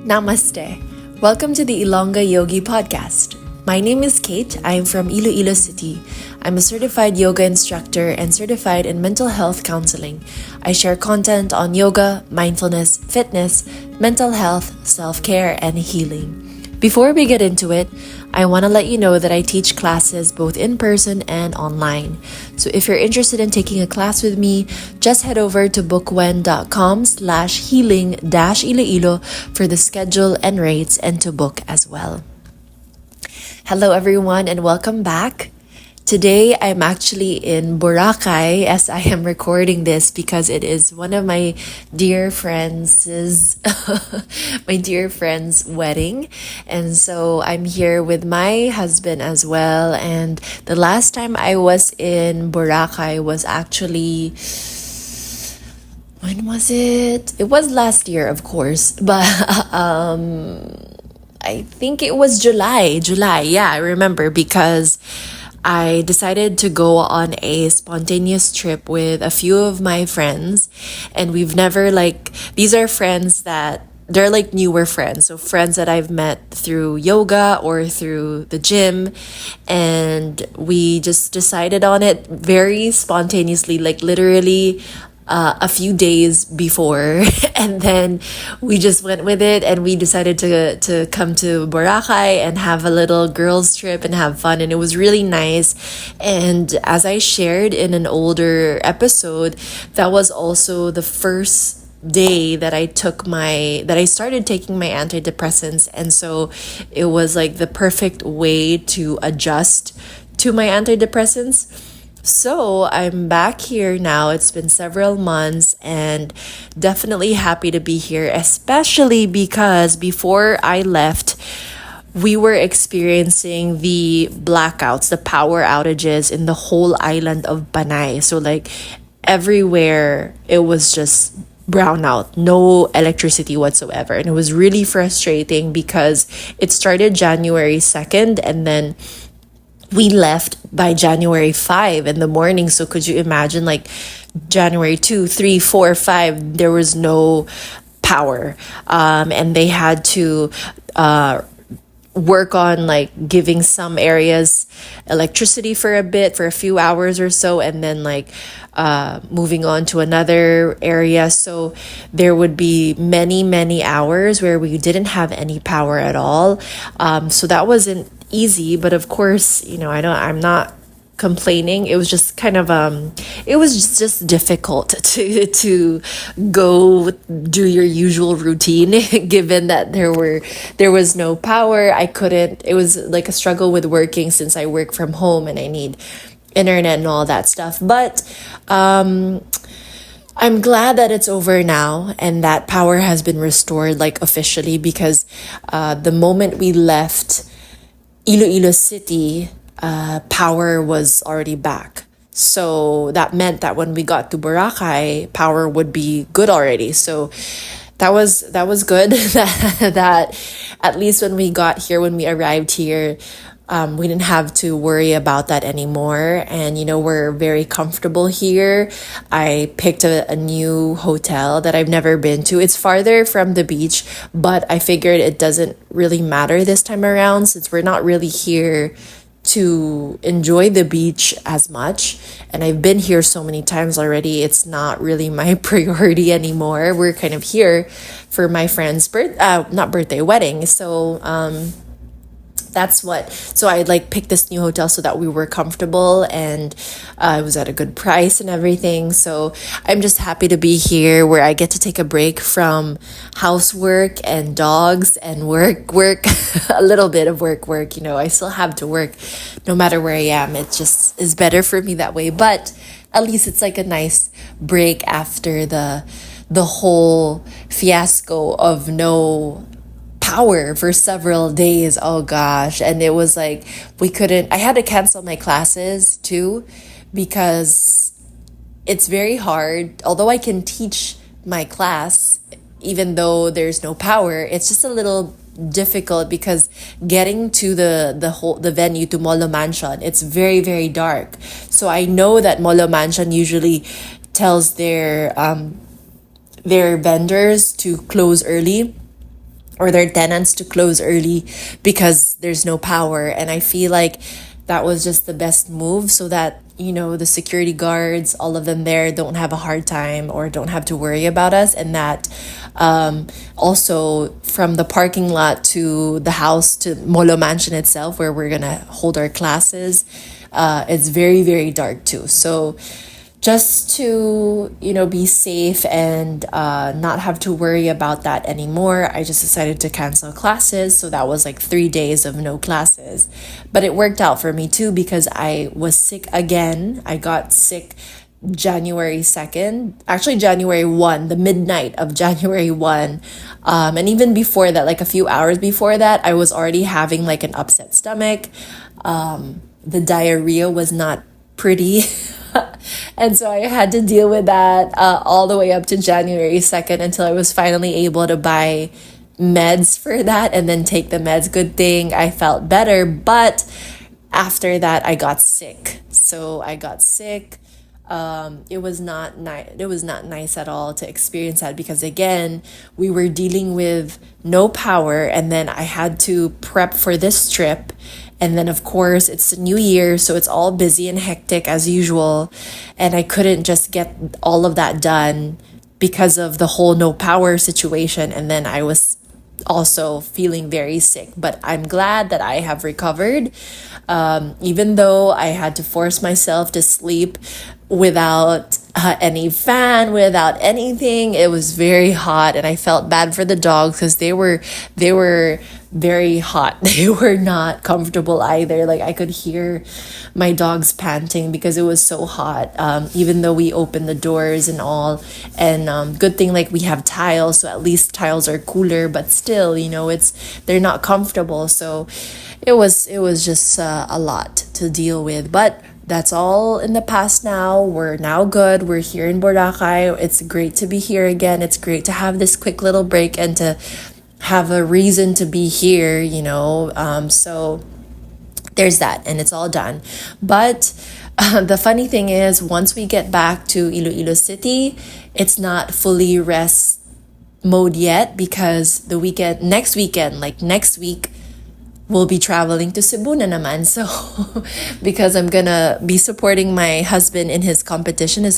Namaste. Welcome to the Ilonggayogi podcast. My name is Kate. I am from Iloilo City. I'm a certified yoga instructor and certified in mental health counseling. I share content on yoga, mindfulness, fitness, mental health, self-care, and healing. Before we get into it, I want to let you know that I teach classes both in person and online. So if you're interested in taking a class with me, just head over to bookwen.com/healing-iloilo for the schedule and rates and to book as well. Hello everyone and welcome back. Today I'm actually in Boracay as I am recording this because it is one of my dear friends' wedding, and so I'm here with my husband as well. And the last time I was in Boracay was actually, when was it? It was last year, of course, but I think it was July. Yeah, I remember because I decided to go on a spontaneous trip with a few of my friends, and we've never these are friends that they're like newer friends. So friends that I've met through yoga or through the gym, and we just decided on it very spontaneously, like literally a few days before, and then we just went with it, and we decided to come to Boracay and have a little girls trip and have fun, and it was really nice. And as I shared in an older episode, that was also the first day that I started taking my antidepressants, and so it was like the perfect way to adjust to my antidepressants. So I'm back here now. It's been several months and definitely happy to be here, especially because before I left, we were experiencing the blackouts, the power outages in the whole island of Panay. So like everywhere, it was just brownout, no electricity whatsoever. And it was really frustrating because it started January 2nd and then we left by January 5 in the morning. So could you imagine, like January 2, 3, 4, 5, there was no power. And they had to work on like giving some areas electricity for a few hours or so, and then moving on to another area. So there would be many hours where we didn't have any power at all. So that wasn't easy, but of course, I'm not complaining. It was just kind of it was just difficult to go do your usual routine given that there was no power. It was like a struggle with working since I work from home and I need internet and all that stuff. But I'm glad that it's over now and that power has been restored officially, because the moment we left Iloilo City, power was already back. So that meant that when we got to Boracay, power would be good already. So that was good that at least when we arrived here, we didn't have to worry about that anymore. And, we're very comfortable here. I picked a new hotel that I've never been to. It's farther from the beach, but I figured it doesn't really matter this time around since we're not really here to enjoy the beach as much. And I've been here so many times already. It's not really my priority anymore. We're kind of here for my friend's wedding. So, so I picked this new hotel so that we were comfortable, and it was at a good price and everything. So I'm just happy to be here where I get to take a break from housework and dogs and work, a little bit of work. I still have to work no matter where I am. It just is better for me that way. But at least it's like a nice break after the whole fiasco of no power for several days. Oh gosh. And it was I had to cancel my classes too, because it's very hard. Although I can teach my class, even though there's no power, it's just a little difficult because getting to the venue, to Molo Mansion, it's very, very dark. So I know that Molo Mansion usually tells their vendors to close early. or their tenants to close early because there's no power. And I feel like that was just the best move so that, the security guards, all of them there, don't have a hard time or don't have to worry about us. And that also from the parking lot to the house to Molo Mansion itself, where we're going to hold our classes, it's very, very dark too. So just to be safe and not have to worry about that anymore, I just decided to cancel classes. So that was like 3 days of no classes, but it worked out for me too because I was sick again. I got sick January 2nd, actually January 1, the midnight of January 1. And even before that, like a few hours before that, I was already having like an upset stomach. The diarrhea was not pretty. And so I had to deal with that all the way up to January 2nd until I was finally able to buy meds for that and then take the meds. Good thing I felt better. But after that, I got sick. So I got sick. It was not nice. It was not nice at all to experience that because again, we were dealing with no power, and then I had to prep for this trip. And then, of course, it's a new year, so it's all busy and hectic as usual. And I couldn't just get all of that done because of the whole no power situation. And then I was also feeling very sick. But I'm glad that I have recovered. Even though I had to force myself to sleep without any fan, without anything. It was very hot, and I felt bad for the dogs because they were very hot. They were not comfortable either. Like I could hear my dogs panting because it was so hot. Even though we opened the doors and all, and good thing like we have tiles, so at least tiles are cooler. But still, they're not comfortable. So it was just a lot to deal with. But that's all in the past now. We're now good. We're here in Boracay. It's great to be here again. It's great to have this quick little break and to have a reason to be here, so there's that, and it's all done. But the funny thing is, once we get back to Iloilo City, it's not fully rest mode yet because next week, we'll be traveling to Cebu na naman. So because I'm gonna be supporting my husband in his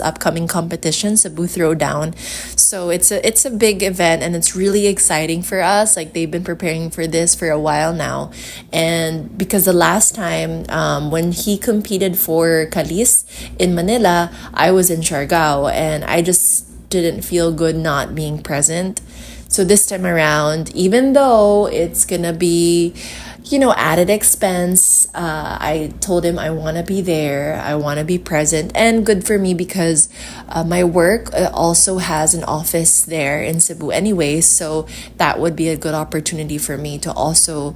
upcoming competition, Cebu Throwdown. So it's a big event, and it's really exciting for us. Like they've been preparing for this for a while now. And because the last time when he competed for Calis in Manila, I was in Siargao, and I just didn't feel good not being present. So this time around, even though it's gonna be added expense, I told him I want to be there, I want to be present, and good for me because my work also has an office there in Cebu anyway, so that would be a good opportunity for me to also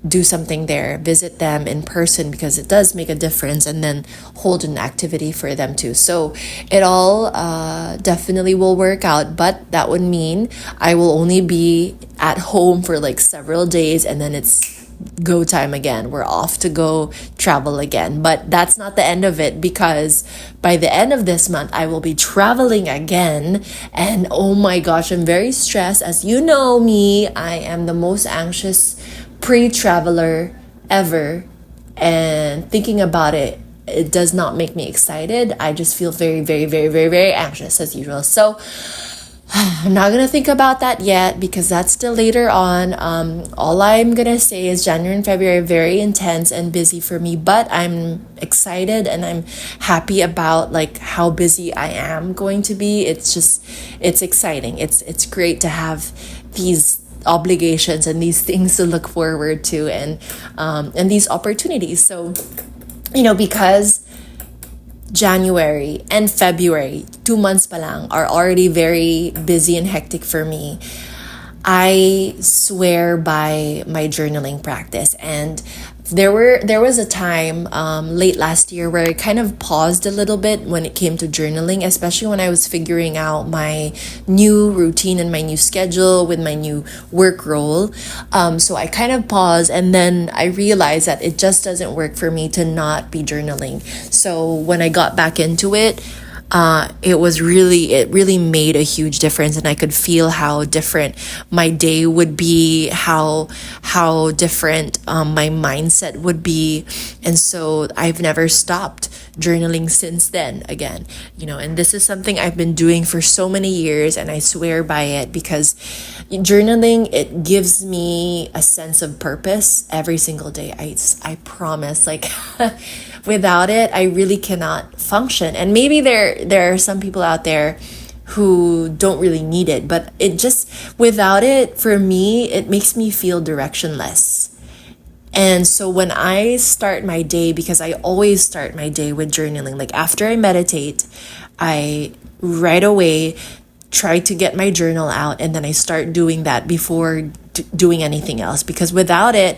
do something there, visit them in person because it does make a difference, and then hold an activity for them too. So it all definitely will work out, but that would mean I will only be at home for like several days, and then it's go time again. We're off to go travel again. But that's not the end of it, because by the end of this month, I will be traveling again. And oh my gosh, I'm very stressed. As you know me, I am the most anxious pre-traveler ever. And thinking about it, it does not make me excited. I just feel very, very, very, very, very anxious as usual. So I'm not going to think about that yet because that's still later on. All I'm going to say is January and February are very intense and busy for me, but I'm excited and I'm happy about like how busy I am going to be. It's exciting. It's great to have these obligations and these things to look forward to, and these opportunities. So, because January and February, 2 months pa lang, are already very busy and hectic for me, I swear by my journaling practice. And there was a time late last year where I kind of paused a little bit when it came to journaling, especially when I was figuring out my new routine and my new schedule with my new work role. So I kind of paused, and then I realized that it just doesn't work for me to not be journaling. So when I got back into it, it really made a huge difference, and I could feel how different my day would be, how different my mindset would be. And so I've never stopped journaling since then again, and this is something I've been doing for so many years, and I swear by it, because journaling, it gives me a sense of purpose every single day. I promise, like without it, I really cannot function. And maybe there are some people out there who don't really need it, but it just, without it, for me, it makes me feel directionless. And so when I start my day, because I always start my day with journaling, like after I meditate, I right away try to get my journal out, and then I start doing that before doing anything else, because without it,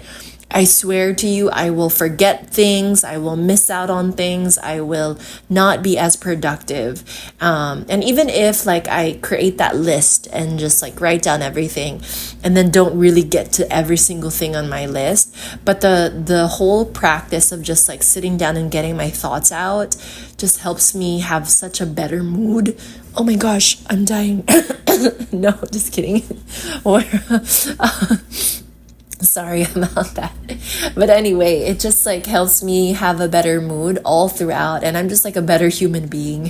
I swear to you, I will forget things. I will miss out on things. I will not be as productive. And even if like I create that list and just like write down everything, and then don't really get to every single thing on my list, but the whole practice of just like sitting down and getting my thoughts out just helps me have such a better mood. Oh my gosh, I'm dying. No, just kidding. Or sorry about that. But anyway, it just like helps me have a better mood all throughout, and I'm just like a better human being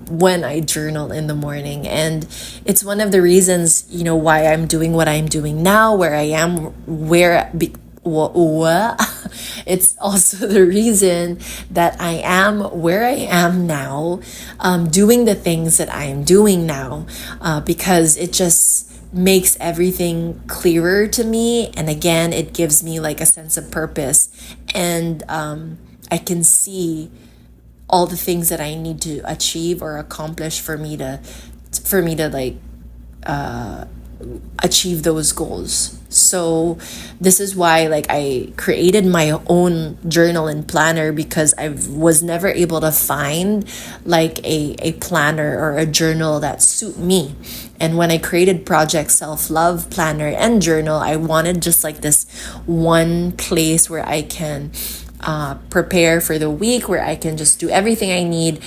when I journal in the morning. And it's one of the reasons, why I'm doing what I'm doing now, where I am, it's also the reason that I am where I am now, doing the things that I am doing now, because it just makes everything clearer to me. And again, it gives me like a sense of purpose, and I can see all the things that I need to achieve or accomplish for me to like achieve those goals. So this is why like I created my own journal and planner, because I was never able to find like a planner or a journal that suit me. And when I created Project Self-Love Planner and Journal, I wanted just like this one place where I can prepare for the week, where I can just do everything I need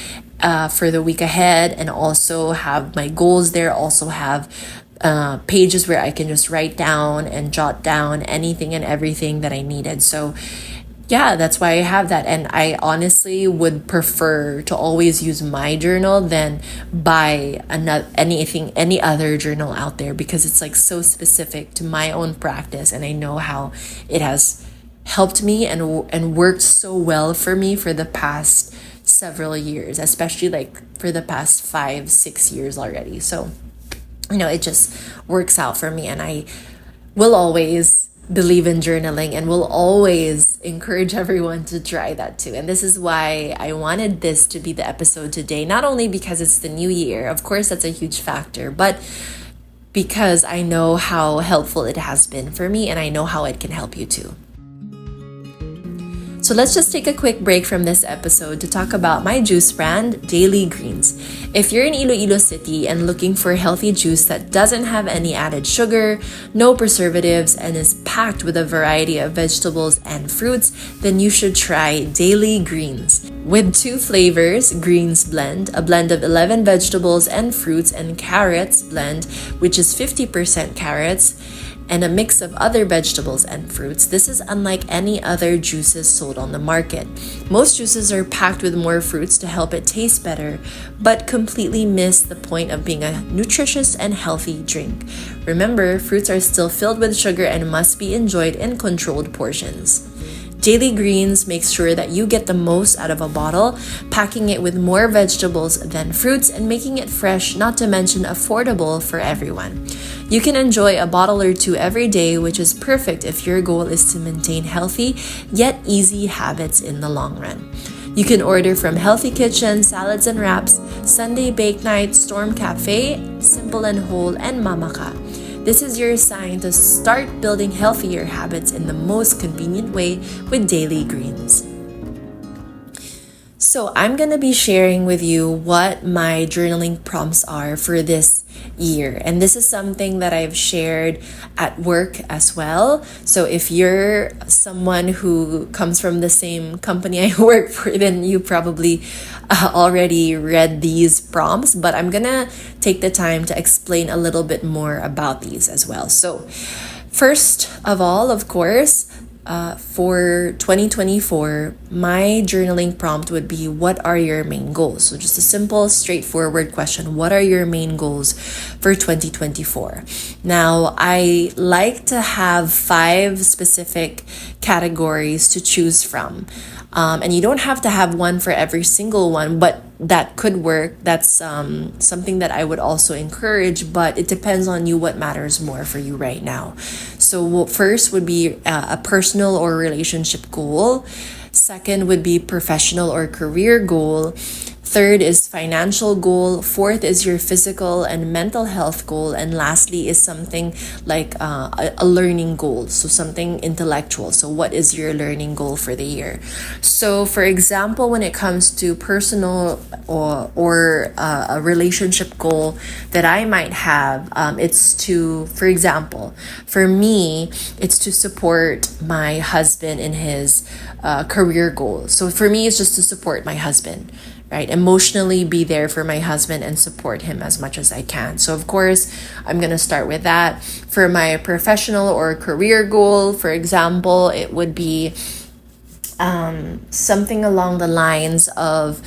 for the week ahead, and also have my goals there, also have pages where I can just write down and jot down anything and everything that I needed. So yeah, that's why I have that. And I honestly would prefer to always use my journal than buy any other journal out there, because it's like so specific to my own practice, and I know how it has helped me and worked so well for me for the past several years, especially like for the past 5-6 years already. So it just works out for me, and I will always believe in journaling and will always encourage everyone to try that too. And this is why I wanted this to be the episode today, not only because it's the new year, of course that's a huge factor, but because I know how helpful it has been for me, and I know how it can help you too. So let's just take a quick break from this episode to talk about my juice brand, Daily Greens. If you're in Iloilo City and looking for healthy juice that doesn't have any added sugar, no preservatives, and is packed with a variety of vegetables and fruits, then you should try Daily Greens. With 2 flavors, Greens Blend, a blend of 11 vegetables and fruits, and Carrots Blend, which is 50% carrots, and a mix of other vegetables and fruits. This is unlike any other juices sold on the market. Most juices are packed with more fruits to help it taste better, but completely miss the point of being a nutritious and healthy drink. Remember, fruits are still filled with sugar and must be enjoyed in controlled portions. Daily Greens makes sure that you get the most out of a bottle, packing it with more vegetables than fruits and making it fresh, not to mention affordable for everyone. You can enjoy a bottle or 2 every day, which is perfect if your goal is to maintain healthy yet easy habits in the long run. You can order from Healthy Kitchen, Salads and Wraps, Sunday Bake Night, Storm Cafe, Simple and Whole, and Mamaka. This is your sign to start building healthier habits in the most convenient way with Daily Greens. So, I'm going to be sharing with you what my journaling prompts are for this year. And this is something that I've shared at work as well. So, if you're someone who comes from the same company I work for, then you probably already read these prompts. But I'm going to take the time to explain a little bit more about these as well. So, first of all, of course, for 2024, my journaling prompt would be, what are your main goals? So just a simple, straightforward question. What are your main goals for 2024? Now, I like to have 5 specific categories to choose from. And you don't have to have one for every single one, but that could work. That's something that I would also encourage, but it depends on you what matters more for you right now. So first would be a personal or relationship goal. Second would be professional or career goal. Third is financial goal. Fourth is your physical and mental health goal. And lastly is something like a learning goal. So something intellectual. So what is your learning goal for the year? So for example, when it comes to personal or a relationship goal that I might have, it's to, for example, for me, it's to support my husband in his career goal. So for me, it's just to support my husband, right? Emotionally be there for my husband and support him as much as I can. So of course, I'm going to start with that. For my professional or career goal, for example, it would be something along the lines of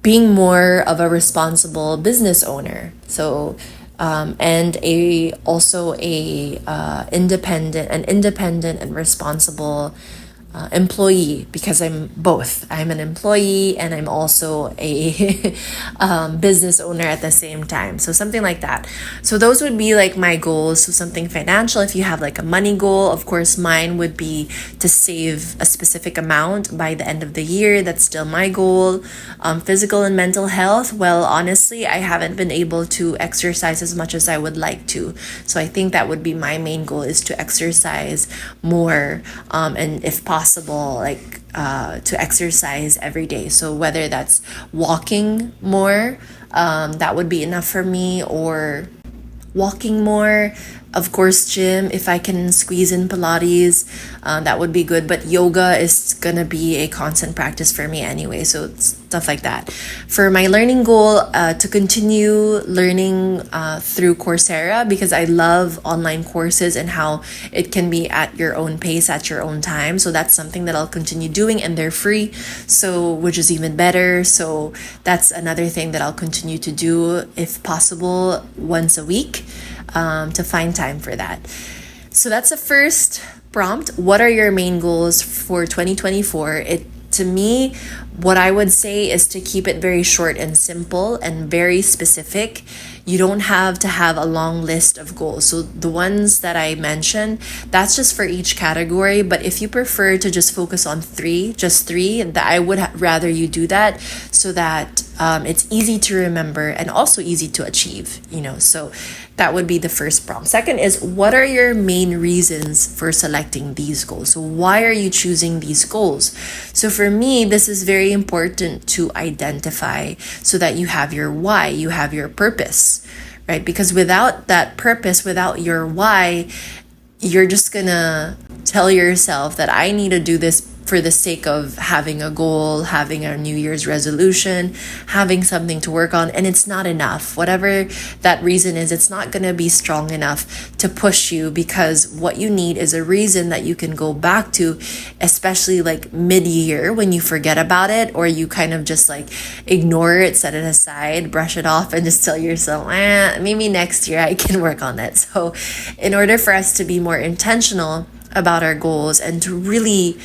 being more of a responsible business owner. So and also an independent and responsible employee, because I'm both. I'm an employee and I'm also a business owner at the same time. So something like that. So those would be like my goals. So something financial. If you have like a money goal, of course, mine would be to save a specific amount by the end of the year. That's still my goal. Physical and mental health. Well, honestly, I haven't been able to exercise as much as I would like to. So I think that would be my main goal, is to exercise more, and if possible, like to exercise every day. So whether that's walking more, that would be enough for me, or walking more. Of course, gym, if I can squeeze in Pilates, that would be good. But yoga is gonna be a constant practice for me anyway. So it's stuff like that. For my learning goal, to continue learning through Coursera, because I love online courses and how it can be at your own pace, at your own time. So that's something that I'll continue doing, and they're free, so which is even better. So that's another thing that I'll continue to do, if possible, once a week, to find time for that. So that's the first prompt. What are your main goals for 2024? To me, what I would say is to keep it very short and simple and very specific. You don't have to have a long list of goals. So the ones that I mentioned, that's just for each category. But if you prefer to just focus on just three, that I would rather you do that, so that it's easy to remember and also easy to achieve, so that would be the first prompt. Second is, what are your main reasons for selecting these goals? So why are you choosing these goals? So for me, this is very important to identify, so that you have your why, you have your purpose, right? Because without that purpose, without your why, you're just gonna tell yourself that I need to do this for the sake of having a goal, having a New Year's resolution, having something to work on, and it's not enough. Whatever that reason is, it's not going to be strong enough to push you, because what you need is a reason that you can go back to, especially like mid-year when you forget about it, or you kind of just like ignore it, set it aside, brush it off, and just tell yourself, maybe next year I can work on it. So in order for us to be more intentional about our goals and to really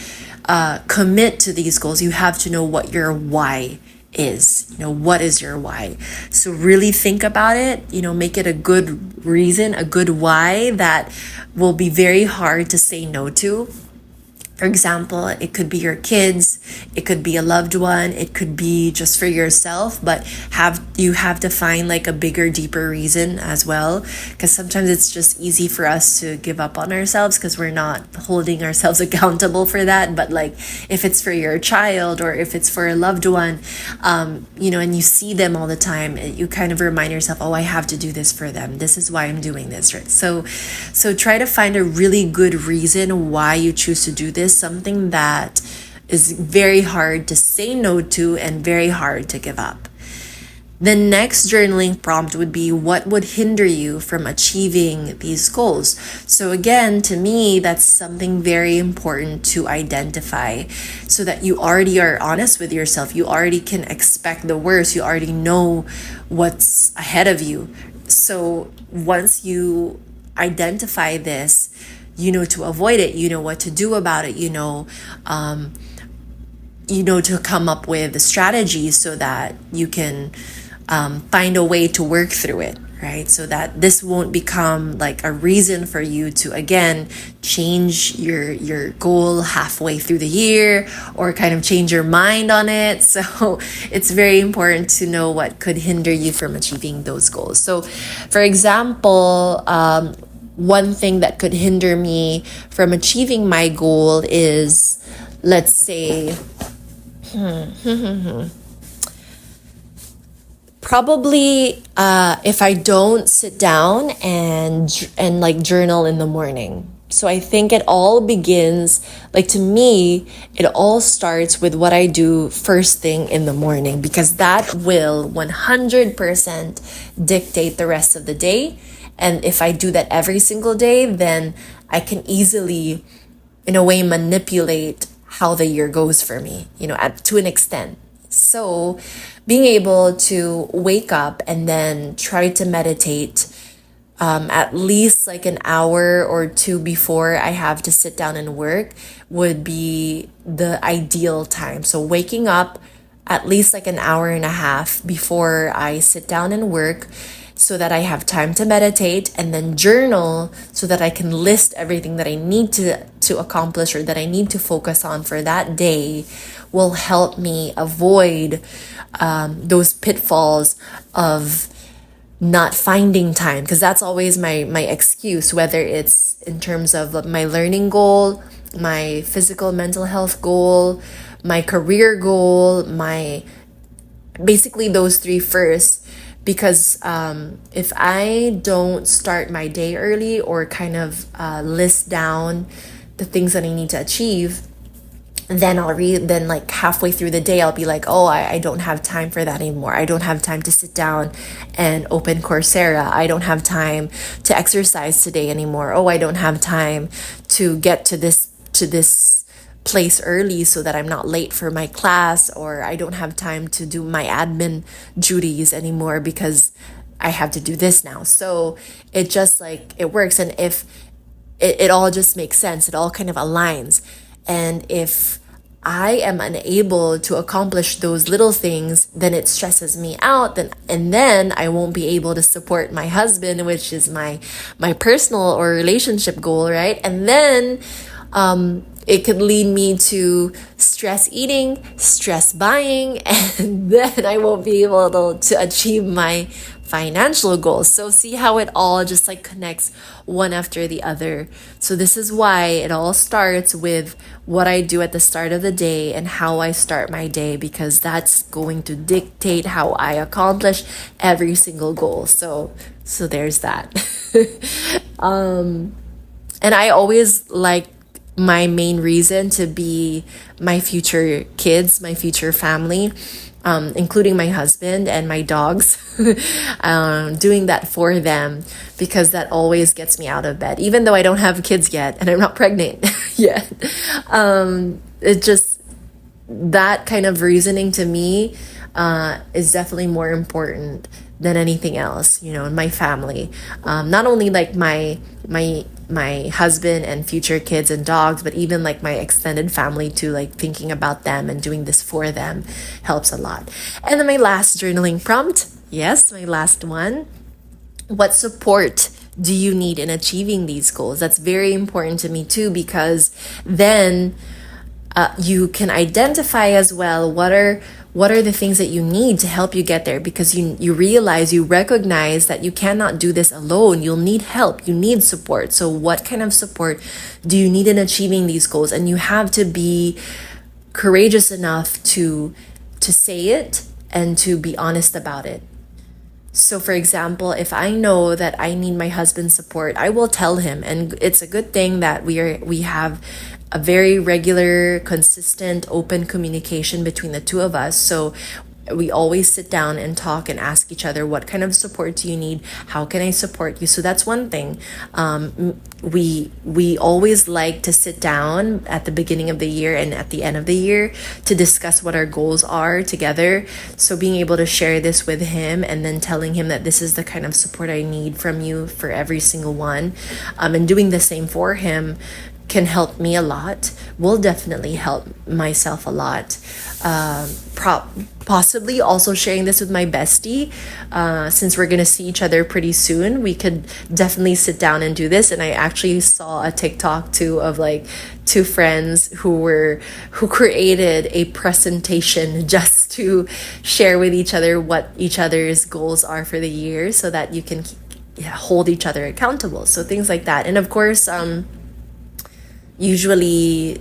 commit to these goals, you have to know what your why is. What is your why? So really think about it, make it a good reason, a good why that will be very hard to say no to. For example, it could be your kids, it could be a loved one, it could be just for yourself, but you have to find like a bigger, deeper reason as well. Because sometimes it's just easy for us to give up on ourselves because we're not holding ourselves accountable for that. But like if it's for your child or if it's for a loved one, and you see them all the time, you kind of remind yourself, oh, I have to do this for them. This is why I'm doing this, right? So try to find a really good reason why you choose to do this, something that is very hard to say no to and very hard to give up. The next journaling prompt would be, what would hinder you from achieving these goals? So again, to me, that's something very important to identify so that you already are honest with yourself. You already can expect the worst. You already know what's ahead of you. So once you identify this, you know to avoid it, you know what to do about it, to come up with a strategy so that you can find a way to work through it, right? So that this won't become like a reason for you to, again, change your goal halfway through the year or kind of change your mind on it. So it's very important to know what could hinder you from achieving those goals. So for example, one thing that could hinder me from achieving my goal is, let's say, probably if I don't sit down and like journal in the morning. So I think it all begins, like to me, it all starts with what I do first thing in the morning, because that will 100% dictate the rest of the day. And if I do that every single day, then I can easily, in a way, manipulate how the year goes for me, to an extent. So being able to wake up and then try to meditate at least like an hour or two before I have to sit down and work would be the ideal time. So waking up at least like an hour and a half before I sit down and work, so that I have time to meditate, and then journal so that I can list everything that I need to accomplish or that I need to focus on for that day, will help me avoid those pitfalls of not finding time, because that's always my excuse, whether it's in terms of my learning goal, my physical mental health goal, my career goal, basically those three first. Because if I don't start my day early or kind of list down the things that I need to achieve, then then like halfway through the day, I'll be like, oh, I don't have time for that anymore. I don't have time to sit down and open Coursera. I don't have time to exercise today anymore. Oh, I don't have time to get to this place early so that I'm not late for my class, or I don't have time to do my admin duties anymore because I have to do this now. So it just like it works, and if it all just makes sense, it all kind of aligns. And if I am unable to accomplish those little things, then it stresses me out, and then I won't be able to support my husband, which is my personal or relationship goal, right? And then it could lead me to stress eating, stress buying, and then I won't be able to achieve my financial goals. So see how it all just like connects one after the other. So this is why it all starts with what I do at the start of the day and how I start my day, because that's going to dictate how I accomplish every single goal. So there's that. And I always like my main reason to be my future kids, my future family, including my husband and my dogs, doing that for them, because that always gets me out of bed, even though I don't have kids yet and I'm not pregnant yet. It just, that kind of reasoning to me is definitely more important than anything else, in my family. Not only like my husband and future kids and dogs, but even like my extended family too, like thinking about them and doing this for them helps a lot. And then my last journaling prompt, yes, my last one. What support do you need in achieving these goals? That's very important to me too, because then you can identify as well what are the things that you need to help you get there, because you recognize that you cannot do this alone. You'll need help, you need support. So what kind of support do you need in achieving these goals? And you have to be courageous enough to say it and to be honest about it. So for example, if I know that I need my husband's support, I will tell him. And it's a good thing that we have a very regular, consistent, open communication between the two of us. So we always sit down and talk and ask each other, what kind of support do you need? How can I support you? So that's one thing. We always like to sit down at the beginning of the year and at the end of the year to discuss what our goals are together. So being able to share this with him and then telling him that this is the kind of support I need from you for every single one, and doing the same for him can help me a lot, will definitely help myself a lot. Possibly also sharing this with my bestie, since we're gonna see each other pretty soon. We could definitely sit down and do this. And I actually saw a TikTok too of like two friends who created a presentation just to share with each other what each other's goals are for the year, so that you can hold each other accountable. So things like that. And of course, usually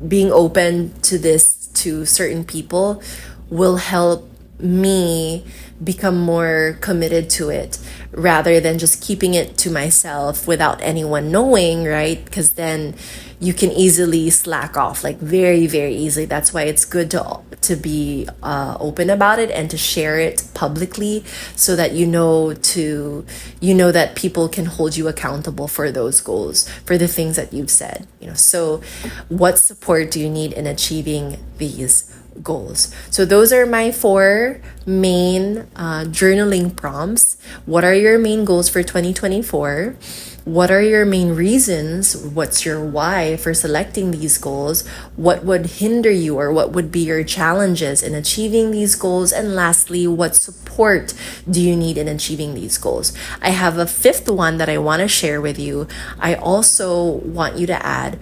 being open to this to certain people will help me become more committed to it, rather than just keeping it to myself without anyone knowing, right? Because then you can easily slack off, like very, very easily. That's why it's good to be open about it and to share it publicly, so that you know that people can hold you accountable for those goals, for the things that you've said. So what support do you need in achieving these goals? So those are my 4 main journaling prompts. What are your main goals for 2024? What are your main reasons? What's your why for selecting these goals? What would hinder you, or what would be your challenges in achieving these goals? And lastly, what support do you need in achieving these goals? I have a 5th one that I want to share with you. I also want you to add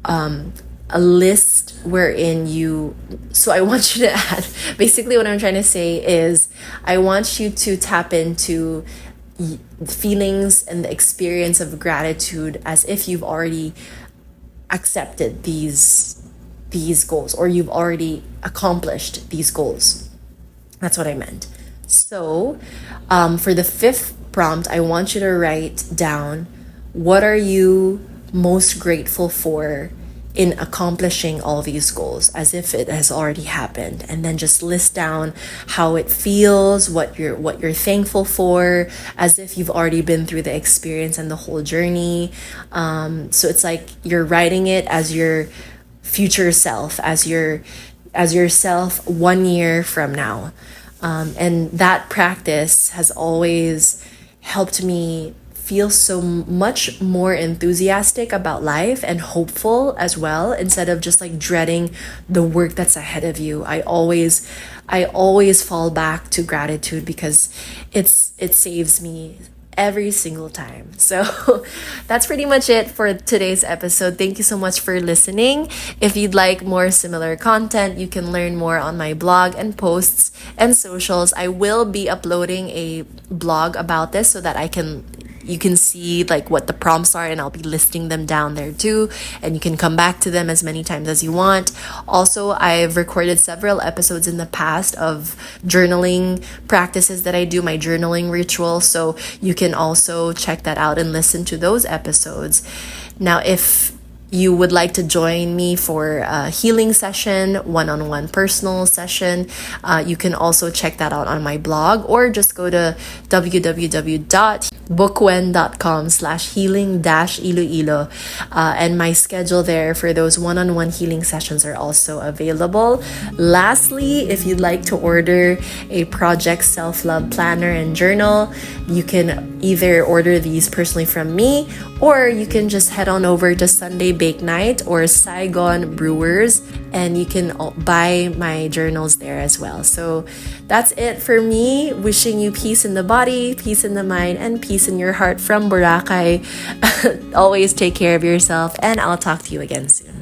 a list wherein I want you to add, basically what I'm trying to say is, I want you to tap into the feelings and the experience of gratitude as if you've already accepted these goals, or you've already accomplished these goals. That's what I meant. So for the 5th prompt, I want you to write down, what are you most grateful for in accomplishing all these goals, as if it has already happened, and then just list down how it feels, what you're thankful for, as if you've already been through the experience and the whole journey. So it's like you're writing it as your future self, as yourself 1 year from now. And that practice has always helped me feel so much more enthusiastic about life and hopeful as well, instead of just like dreading the work that's ahead of you. I always fall back to gratitude, because it saves me every single time. So that's pretty much it for today's episode. Thank you so much for listening. If you'd like more similar content, you can learn more on my blog and posts and socials. I will be uploading a blog about this, so that you can see like what the prompts are, and I'll be listing them down there too, and you can come back to them as many times as you want. Also, I've recorded several episodes in the past of journaling practices that I do, my journaling ritual, so you can also check that out and listen to those episodes. Now, if you would like to join me for a healing session, one-on-one personal session, you can also check that out on my blog, or just go to www.bookwen.com/healing-iloilo, and my schedule there for those one-on-one healing sessions are also available. Lastly, if you'd like to order a project self-love planner and journal, you can either order these personally from me, or you can just head on over to Sunday Bake Night or Saigon Brewers, and you can buy my journals there as well. So that's it for me. Wishing you peace in the body, peace in the mind, and peace peace in your heart from Boracay. Always take care of yourself, and I'll talk to you again soon.